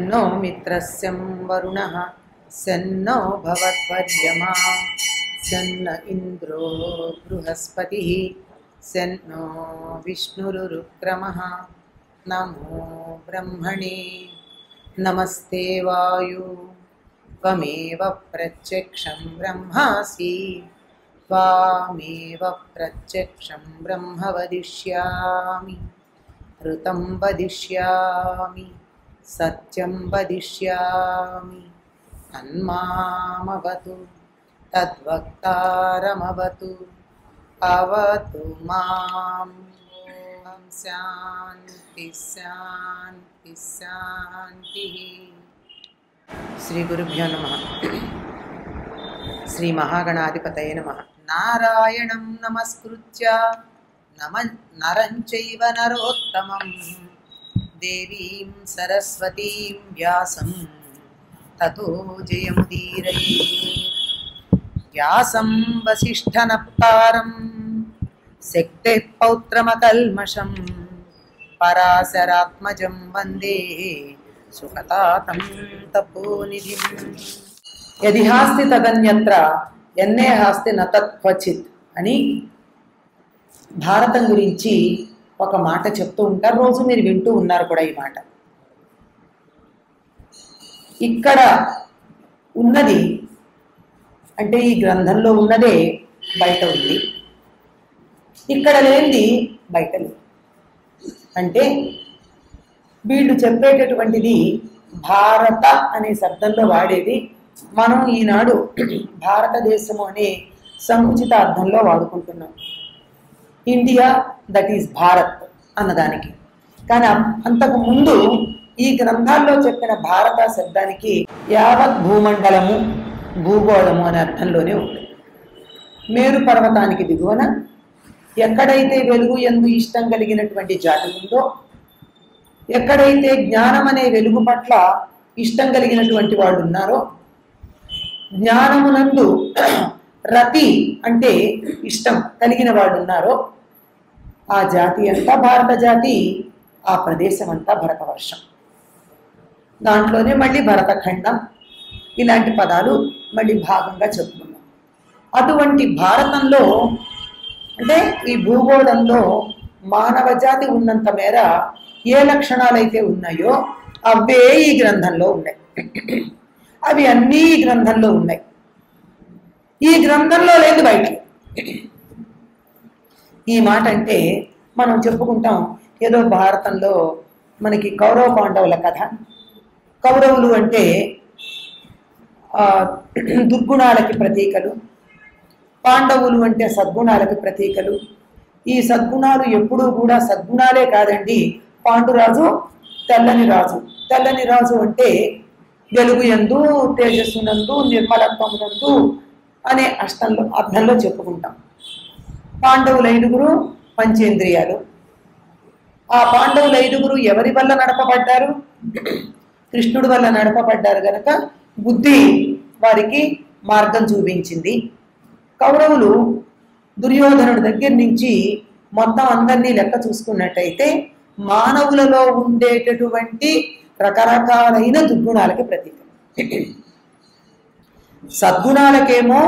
सन्नो मित्रस्यं वरुणः सन्नो भवत्वर्यमा सन्न इन्द्रो बृहस्पतिः सन्नो विष्णुरुक्रमः नमो ब्रह्मणे नमस्ते वायु त्वमेव प्रत्यक्षं ब्रह्मासि त्वामेव प्रत्यक्षं ब्रह्म वदिष्यामि ऋतं वदिष्यामि सत्यं वदिष्यामि तन्मामवतु तद्वक्तारमवतु अवतु माम् ॐ शान्ति शान्ति शान्तिः। श्री गुरुभ्यो नमः। श्री महागणाधिपतये नमः। नारायणं नमस्कृत्य नरं चैव नरोत्तमं देवीं सरस्वतीं व्यासं ततो जयमुदीरयेत्। व्यासं वसिष्ठनप्तारं शक्तेः पौत्रमकल्मषं पराशरात्मजं वन्दे सुखतातं तपोनिधिं। यदि हास्ति तदन्यत्र ఎన్నే హాస్తి న తత్క్వచిత్ అని భారతం గురించి ఒక మాట చెప్తూ ఉంటారు. రోజు మీరు వింటూ ఉన్నారు కూడా ఈ మాట. ఇక్కడ ఉన్నది అంటే ఈ గ్రంథంలో ఉన్నదే బయట ఉంది, ఇక్కడ లేనిది బయట లేదు. అంటే వీళ్ళు చెప్పేటటువంటిది భారత అనే శబ్దంలో వాడేది మనం ఈనాడు భారతదేశము అనే సంకుచిత అర్థంలో వాడుకుంటున్నాం. ఇండియా దట్ ఈస్ భారత్ అన్నదానికి. కానీ అంతకు ముందు ఈ గ్రంథాల్లో చెప్పిన భారత శబ్దానికి యావత్ భూమండలము భూగోళము అనే అర్థంలోనే ఉంది. మేరు పర్వతానికి దిగువన ఎక్కడైతే వెలుగు యందు ఇష్టం కలిగినటువంటి జాతి ఉందో, ఎక్కడైతే జ్ఞానం అనే వెలుగు పట్ల ఇష్టం కలిగినటువంటి వాళ్ళు ఉన్నారో, జ్ఞానమునందు రతి అంటే ఇష్టం కలిగిన వాడు ఉన్నారో, ఆ జాతి అంతా భారత జాతి, ఆ ప్రదేశం అంతా భరతవర్షం. దాంట్లోనే మళ్ళీ భరతఖండం ఇలాంటి పదాలు మళ్ళీ భాగంగా చెప్పుకున్నాం. అటువంటి భారతంలో అంటే ఈ భూగోళంలో మానవ జాతి ఉన్నంత మేర ఏ లక్షణాలైతే ఉన్నాయో అవే ఈ గ్రంథంలో ఉన్నాయి. అవి అన్నీ ఈ గ్రంథంలో ఉన్నాయి. ఈ గ్రంథంలో లేదు బయట. ఈ మాట అంటే మనం చెప్పుకుంటాం ఏదో భారతంలో మనకి కౌరవ పాండవుల కథ. కౌరవులు అంటే దుర్గుణాలకి ప్రతీకలు, పాండవులు అంటే సద్గుణాలకి ప్రతీకలు. ఈ సద్గుణాలు ఎప్పుడూ కూడా సద్గుణాలే కాదండి. పాండురాజు తెల్లని రాజు. తెల్లని రాజు అంటే వెలుగు యందు తేజస్సునందు నిర్మలత్వమునందు అనే అర్థంలో చెప్పుకుంటాం. పాండవుల ఐదుగురు పంచేంద్రియాలు. ఆ పాండవుల ఐదుగురు ఎవరి వల్ల నడపబడ్డారు? కృష్ణుడి వల్ల నడపబడ్డారు గనక బుద్ధి వారికి మార్గం చూపించింది. కౌరవులు దుర్యోధనుడి దగ్గర నుంచి మొత్తం అందరినీ లెక్క చూసుకున్నట్టయితే మానవులలో ఉండేటటువంటి రకరకాలైన దుర్గుణాలకి ప్రతీక. సద్గుణాలకేమో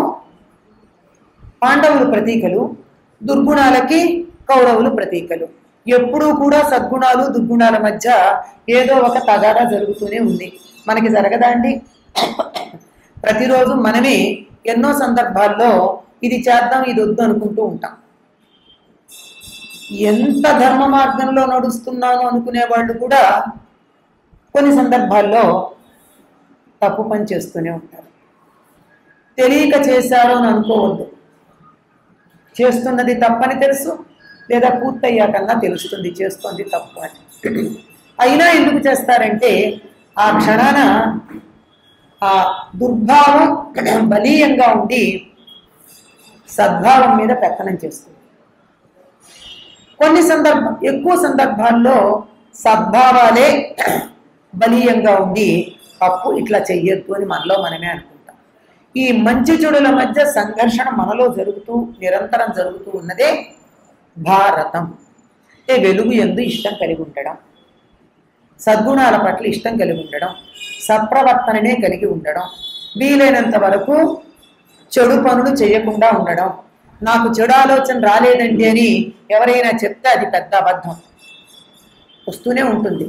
పాండవులు ప్రతీకలు, దుర్గుణాలకి కౌరవులు ప్రతీకలు. ఎప్పుడూ కూడా సద్గుణాలు దుర్గుణాల మధ్య ఏదో ఒక తగాదా జరుగుతూనే ఉంది. మనకి జరగదా అండి? ప్రతిరోజు మనమే ఎన్నో సందర్భాల్లో ఇది చేద్దాం ఇది వద్దు అనుకుంటూ ఉంటాం. ఎంత ధర్మ మార్గంలో నడుస్తున్నాను అనుకునే వాళ్ళు కూడా కొన్ని సందర్భాల్లో తప్పు పని చేస్తూనే ఉంటారు. తెలియక చేశారు అని అనుకోవద్దు. చేస్తున్నది తప్పని తెలుసు, లేదా పూర్తయ్యాకన్నా తెలుస్తుంది చేస్తుంది తప్పు అని. అయినా ఎందుకు చేస్తారంటే ఆ క్షణాన ఆ దుర్భావం బలీయంగా ఉండి సద్భావం మీద పెత్తనం చేస్తుంది. ఎక్కువ సందర్భాల్లో సద్భావాలే బలీయంగా ఉండి తప్పు ఇట్లా చెయ్యొద్దు అని మనలో మనమే అనుకుంటాం. ఈ మంచి చెడుల మధ్య సంఘర్షణ మనలో నిరంతరం జరుగుతూ ఉన్నదే భారతం. వెలుగు యందు ఇష్టం కలిగి ఉండడం, సద్గుణాల పట్ల ఇష్టం కలిగి ఉండడం, సత్ప్రవర్తననే కలిగి ఉండడం, వీలైనంత వరకు చెడు పనులు చేయకుండా ఉండడం. నాకు చెడు ఆలోచన రాలేదండి అని ఎవరైనా చెప్తే అది పెద్ద అబద్ధం. వస్తూనే ఉంటుంది,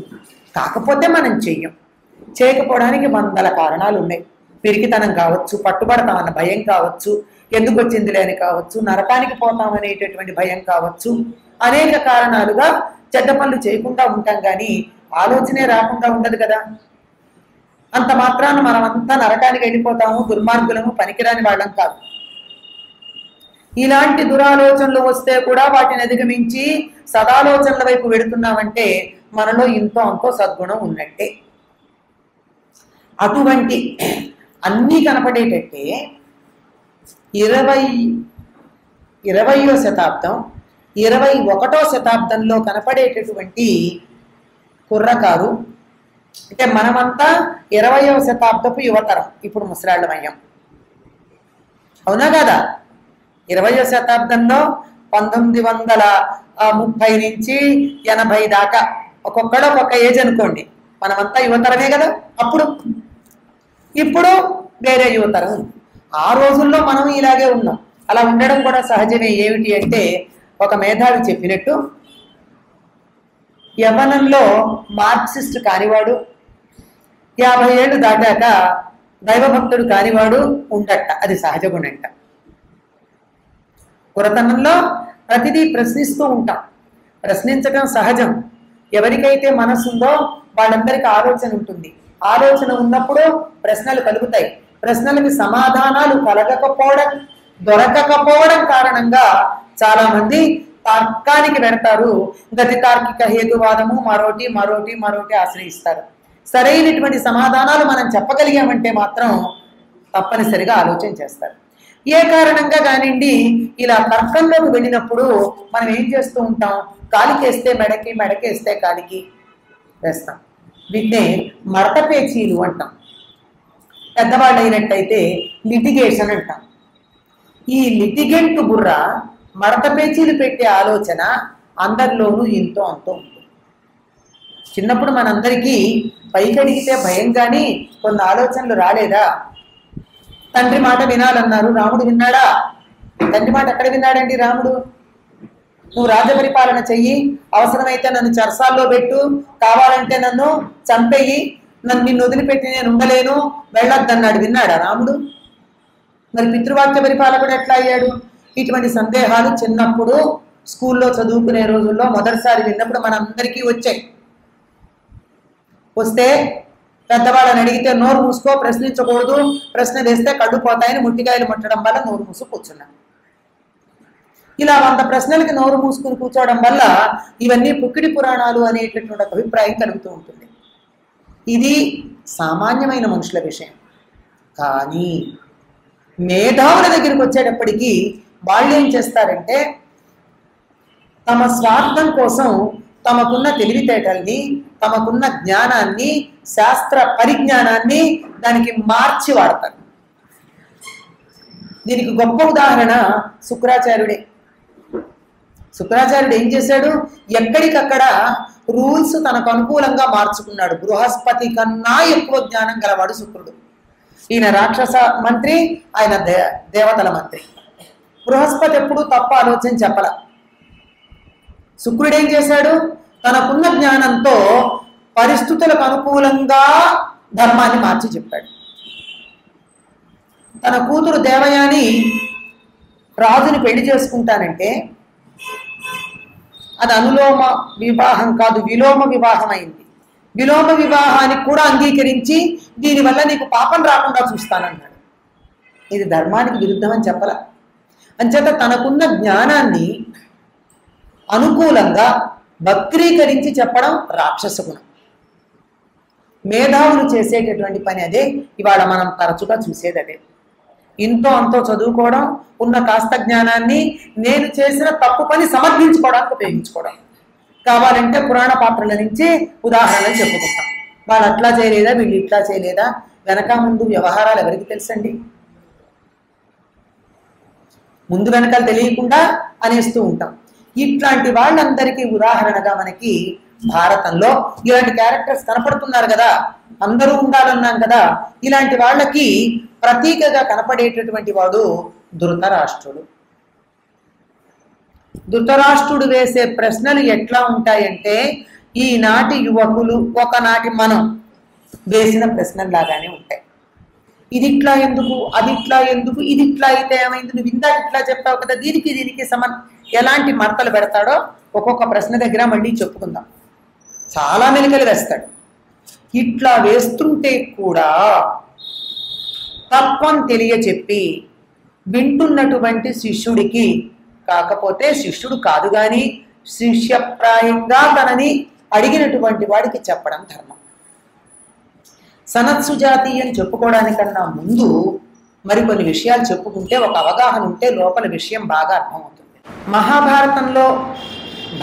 కాకపోతే మనం చెయ్యం. చేయకపోవడానికి వందల కారణాలు ఉన్నాయి. పిరికితనం కావచ్చు, పట్టుబడతామన్న భయం కావచ్చు, ఎందుకు వచ్చింది లేని కావచ్చు, నరకానికి పోతామనేటటువంటి భయం కావచ్చు. అనేక కారణాలుగా చెడ్డ పనులు చేయకుండా ఉంటాం, కానీ ఆలోచనే రాకుండా ఉండదు కదా. అంత మాత్రాన మనమంతా నరకానికి వెళ్ళిపోతాము, దుర్మార్గులము, పనికిరాని వాళ్ళం కాదు. ఇలాంటి దురాలోచనలు వస్తే కూడా వాటిని అధిగమించి సదాలోచనల వైపు వెడుతున్నామంటే మనలో ఇంతో అంతో సద్గుణం ఉన్నట్టే. అటువంటి అన్నీ కనపడేటట్టే 20వ శతాబ్దం 21వ శతాబ్దంలో కనపడేటటువంటి కుర్రకారు అంటే మనమంతా 20వ శతాబ్దపు యువతరం, ఇప్పుడు ముసలాళ్ళమయ్యాం. అవునా కదా? 20వ శతాబ్దంలో 1930 నుంచి 80 దాకా ఒక్కొక్కడు ఒక్కొక్క ఏజ్ అనుకోండి, మనమంతా యువతరమే కదా. ఇప్పుడు వేరే యువతరం. ఆ రోజుల్లో మనం ఇలాగే ఉన్నాం. అలా ఉండడం కూడా సహజమే. ఏమిటి అంటే, ఒక మేధావి చెప్పినట్టు, యవ్వనంలో మార్క్సిస్ట్ కానివాడు 50 ఏళ్ళు దాటాక దైవభక్తుడు కానివాడు ఉండట. అది సహజ గుణంట. కురతనంలో ప్రతిదీ ప్రశ్నిస్తూ ఉంటాం. ప్రశ్నించడం సహజం. ఎవరికైతే మనసు ఉందో వాళ్ళందరికీ ఆలోచన ఉంటుంది. ఆలోచన ఉన్నప్పుడు ప్రశ్నలు కలుగుతాయి. ప్రశ్నలకి సమాధానాలు దొరకకపోవడం కారణంగా చాలా మంది తర్కానికి వెడతారు. గతి తార్కిక హేతువాదము మరోటి ఆశ్రయిస్తారు. సరైనటువంటి సమాధానాలు మనం చెప్పగలిగామంటే మాత్రం తప్పనిసరిగా ఆలోచన చేస్తారు. ఏ కారణంగా కానివ్వండి, ఇలా తర్కంలోకి వెళ్ళినప్పుడు మనం ఏం చేస్తూ ఉంటాం? కాలికేస్తే మెడకి, మెడకేస్తే కాలికి వేస్తాం. వీటినే మడత పేచీలు అంటాం. పెద్దవాళ్ళు అయినట్టయితే లిటిగేషన్ అంటాం. ఈ లిటిగెంట్ బుర్ర మడత పేచీలు పెట్టే ఆలోచన అందరిలోనూ ఎంతో అంతో ఉంటుంది. చిన్నప్పుడు మనందరికీ పైకి అడిగితే భయం, కానీ కొన్ని ఆలోచనలు రాలేదా? తండ్రి మాట వినాలన్నారు, రాముడు విన్నాడా? తండ్రి మాట ఎక్కడ విన్నాడండి రాముడు? నువ్వు రాజ్యపరిపాలన చెయ్యి, అవసరమైతే నన్ను చెరసాల్లో పెట్టు, కావాలంటే నన్ను చంపేయి, నిన్ను వదిలిపెట్టి నేను ఉండలేను, వెళ్ళొద్దన్నాడు. విన్నాడా రాముడు? మరి పితృవాక్య పరిపాలకుడు ఎట్లా అయ్యాడు? ఇటువంటి సందేహాలు చిన్నప్పుడు స్కూల్లో చదువుకునే రోజుల్లో మొదటిసారి విన్నప్పుడు మనందరికీ వచ్చాయి. వస్తే పెద్దవాళ్ళని అడిగితే నోరు మూసుకో, ప్రశ్నించకూడదు, ప్రశ్న వేస్తే కళ్ళు పోతాయని ముట్టికాయలు ముట్టడం వల్ల నోరు మూసు కూర్చున్నాను. ఇలా 100 ప్రశ్నలకి నోరు మూసుకుని కూర్చోవడం వల్ల ఇవన్నీ పుక్కిడి పురాణాలు అనేటటువంటి అభిప్రాయం కలుగుతూ ఉంటుంది. ఇది సామాన్యమైన మనుషుల విషయం. కానీ మేధావుల దగ్గరికి వచ్చేటప్పటికీ వాళ్ళు ఏం చేస్తారంటే, తమ స్వార్థం కోసం తమకున్న తెలివితేటల్ని, తమకున్న జ్ఞానాన్ని, శాస్త్ర పరిజ్ఞానాన్ని దానికి మార్చి వాడతారు. దీనికి గొప్ప ఉదాహరణ శుక్రాచార్యుడే. శుక్రాచార్యుడు ఏం చేశాడు? ఎక్కడికక్కడ రూల్స్ తనకు అనుకూలంగా మార్చుకున్నాడు. బృహస్పతి కన్నా ఎక్కువ జ్ఞానం గలవాడు శుక్రుడు. ఈయన రాక్షస మంత్రి, ఆయన దేవతల మంత్రి. బృహస్పతి ఎప్పుడు తప్ప ఆలోచన చెప్పల. శుక్రుడు ఏం చేశాడు? తనకున్న జ్ఞానంతో పరిస్థితులకు అనుకూలంగా ధర్మాన్ని మార్చి చెప్పాడు. తన కూతురు దేవయాని రాజుని పెళ్లి చేసుకుంటానంటే అది అనులోమ వివాహం కాదు, విలోమ వివాహం అయింది. విలోమ వివాహానికి కూడా అంగీకరించి దీనివల్ల నీకు పాపం రాకుండా చూస్తానన్నాడు. ఇది ధర్మానికి విరుద్ధం అని చెప్పల. అంచేత తనకున్న జ్ఞానాన్ని అనుకూలంగా వక్రీకరించి చెప్పడం రాక్షస గుణం. మేధావులు చేసేటటువంటి పని అదే. ఇవాళ మనం తరచుగా చూసేది అదే. ఇంతో అంతో చదువుకోవడం, ఉన్న కాస్త జ్ఞానాన్ని నేను చేసిన తప్పు పని సమర్థించుకోవడానికి ఉపయోగించుకోవడం. కావాలంటే పురాణ పాత్రల నుంచి ఉదాహరణలు చెప్పుకుంటాం. వాళ్ళు అట్లా చేయలేదా, వీళ్ళు ఇట్లా చేయలేదా, వెనక ముందు వ్యవహారాలు ఎవరికి తెలుసండి? ముందు వెనకాల తెలియకుండా అనేస్తూ ఉంటాం. ఇట్లాంటి వాళ్ళందరికీ ఉదాహరణగా మనకి భారతంలో ఇలాంటి క్యారెక్టర్స్ కనపడుతున్నారు కదా, అందరూ ఉండాలన్నాం కదా. ఇలాంటి వాళ్ళకి ప్రతీకగా కనపడేటటువంటి వాడు ధృతరాష్ట్రుడు. ధృతరాష్ట్రుడు వేసే ప్రశ్నలు ఎట్లా ఉంటాయంటే ఈనాటి యువకులు ఒకనాటి మనం వేసిన ప్రశ్నల్లాగానే ఉంటాయి. ఇది ఇట్లా ఎందుకు, అది ఇట్లా ఎందుకు, ఇది ఇట్లా అయితే ఏమైంది, నువ్వు ఇందాక ఇట్లా చెప్పావు కదా, దీనికి ఎలాంటి మడతలు పెడతాడో ఒక్కొక్క ప్రశ్న దగ్గర మళ్ళీ చెప్పుకుందాం. చాలా మెలికలు వేస్తాడు. ఇట్లా వేస్తుంటే కూడా తత్వం తెలియచెప్పి వింటున్నటువంటి శిష్యుడికి, కాకపోతే శిష్యుడు కాదు కానీ శిష్యప్రాయంగా తనని అడిగినటువంటి వాడికి చెప్పడం ధర్మం. సనత్సుజాతి అని చెప్పుకోవడానికన్నా ముందు మరికొన్ని విషయాలు చెప్పుకుంటే ఒక అవగాహన ఉంటే లోపల విషయం బాగా అర్థమవుతుంది. మహాభారతంలో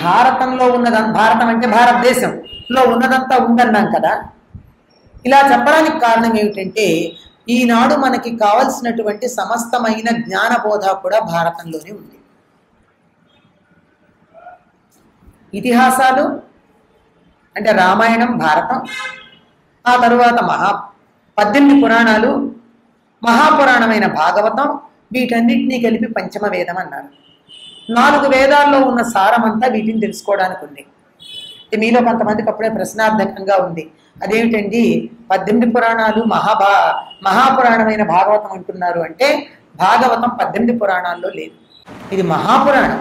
భారతం అంటే భారతదేశంలో ఉన్నదంతా ఉందన్నాం కదా. ఇలా చెప్పడానికి కారణం ఏమిటంటే ఈనాడు మనకి కావలసినటువంటి సమస్తమైన జ్ఞానబోధ కూడా భారతంలోనే ఉంది. ఇతిహాసాలు అంటే రామాయణం, భారతం, ఆ తరువాత 18 పురాణాలు, మహాపురాణమైన భాగవతం, వీటన్నిటినీ కలిపి పంచమ వేదం అన్నారు. 4 వేదాల్లో ఉన్న సారమంతా వీటిని తెలుసుకోవడానికి ఉంది. మీలో కొంతమందికి అప్పుడే ప్రశ్నార్థకంగా ఉంది, అదేమిటండి 18 పురాణాలు మహాపురాణమైన భాగవతం అంటున్నారు అంటే భాగవతం 18 పురాణాల్లో లేదు, ఇది మహాపురాణం.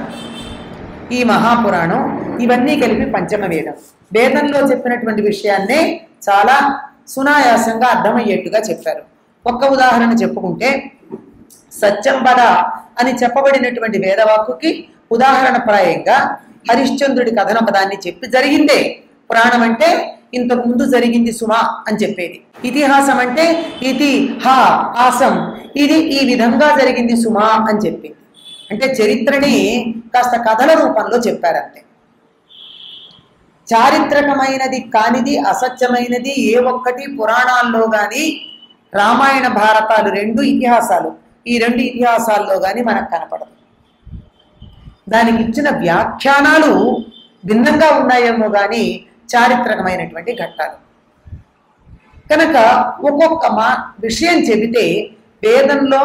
ఈ మహాపురాణం ఇవన్నీ కలిపి పంచమ వేదం. వేదంలో చెప్పినటువంటి విషయాన్నే చాలా సునాయాసంగా అర్థమయ్యేట్టుగా చెప్పారు. ఒక్క ఉదాహరణ చెప్పుకుంటే సత్యంబద అని చెప్పబడినటువంటి వేదవాక్కుకి ఉదాహరణ ప్రాయంగా హరిశ్చంద్రుడి కథన పదాన్ని చెప్పి జరిగిందే పురాణం అంటే ఇంతకు ముందు జరిగింది సుమా అని చెప్పేది. ఇతిహాసం అంటే ఇది ఆసం, ఇది ఈ విధంగా జరిగింది సుమా అని చెప్పింది. అంటే చరిత్రని కాస్త కథల రూపంలో చెప్పారంతే. చారిత్రకమైనది కానిది, అసత్యమైనది ఏ ఒక్కటి పురాణాల్లో కానీ, రామాయణ భారతాలు 2 ఇతిహాసాలు, ఈ 2 ఇతిహాసాల్లో కానీ మనకు కనపడదు. దానికి ఇచ్చిన వ్యాఖ్యానాలు భిన్నంగా ఉన్నాయేమో కానీ చారిత్రకమైనటువంటి ఘట్టాలు కనుక ఒక్కొక్క విషయం చెబితే వేదంలో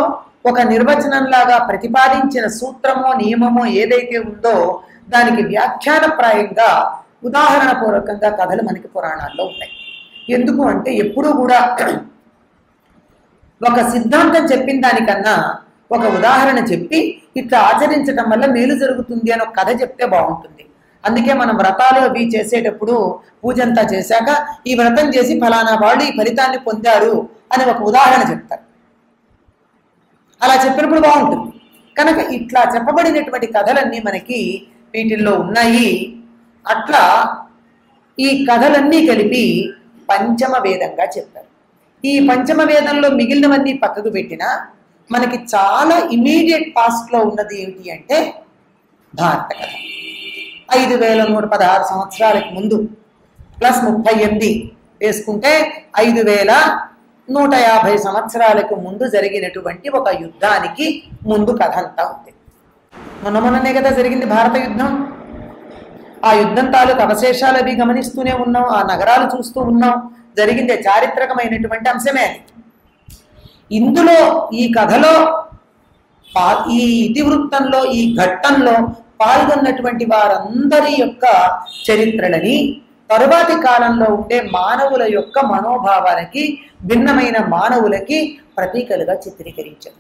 ఒక నిర్వచనంలాగా ప్రతిపాదించిన సూత్రమో నియమమో ఏదైతే ఉందో దానికి వ్యాఖ్యానప్రాయంగా ఉదాహరణపూర్వకంగా కథలు మనకి పురాణాల్లో ఉంటాయి. ఎందుకు అంటే ఎప్పుడూ కూడా ఒక సిద్ధాంతం చెప్పిన దానికన్నా ఒక ఉదాహరణ చెప్పి ఇట్లా ఆచరించడం వల్ల మేలు జరుగుతుంది అని ఒక కథ చెప్తే బాగుంటుంది. అందుకే మనం వ్రతాలు అవి చేసేటప్పుడు పూజంతా చేశాక ఈ వ్రతం చేసి ఫలానా వాళ్ళు ఈ ఫలితాన్ని పొందారు అని ఒక ఉదాహరణ చెప్తారు. అలా చెప్పినప్పుడు బాగుంటుంది. కనుక ఇట్లా చెప్పబడినటువంటి కథలన్నీ మనకి వీటిల్లో ఉన్నాయి. అట్లా ఈ కథలన్నీ కలిపి పంచమ వేదంగా చెప్పారు. ఈ పంచమ వేదంలో మిగిలినవన్నీ పక్కకు పెట్టినా మనకి చాలా ఇమీడియట్ పాస్ట్లో ఉన్నది ఏమిటి అంటే భారత కథ. 5116 సంవత్సరాలకు ముందు ప్లస్ 38 వేసుకుంటే 5150 సంవత్సరాలకు ముందు జరిగినటువంటి ఒక యుద్ధానికి ముందు కథ అంతా ఉంది. మొన్ననే కదా జరిగింది భారత యుద్ధం. ఆ యుద్ధం తాలూకు అవశేషాలు అవి గమనిస్తూనే ఉన్నాం, ఆ నగరాలు చూస్తూ ఉన్నాం. జరిగిందే చారిత్రకమైనటువంటి అంశమే. ఇందులో ఈ కథలో ఈ ఇతివృత్తంలో ఈ ఘట్టంలో పాల్గొన్నటువంటి వారందరి యొక్క చరిత్రలని తరువాతి కాలంలో ఉండే మానవుల యొక్క మనోభావాలకి భిన్నమైన మానవులకి ప్రతీకలుగా చిత్రీకరించారు.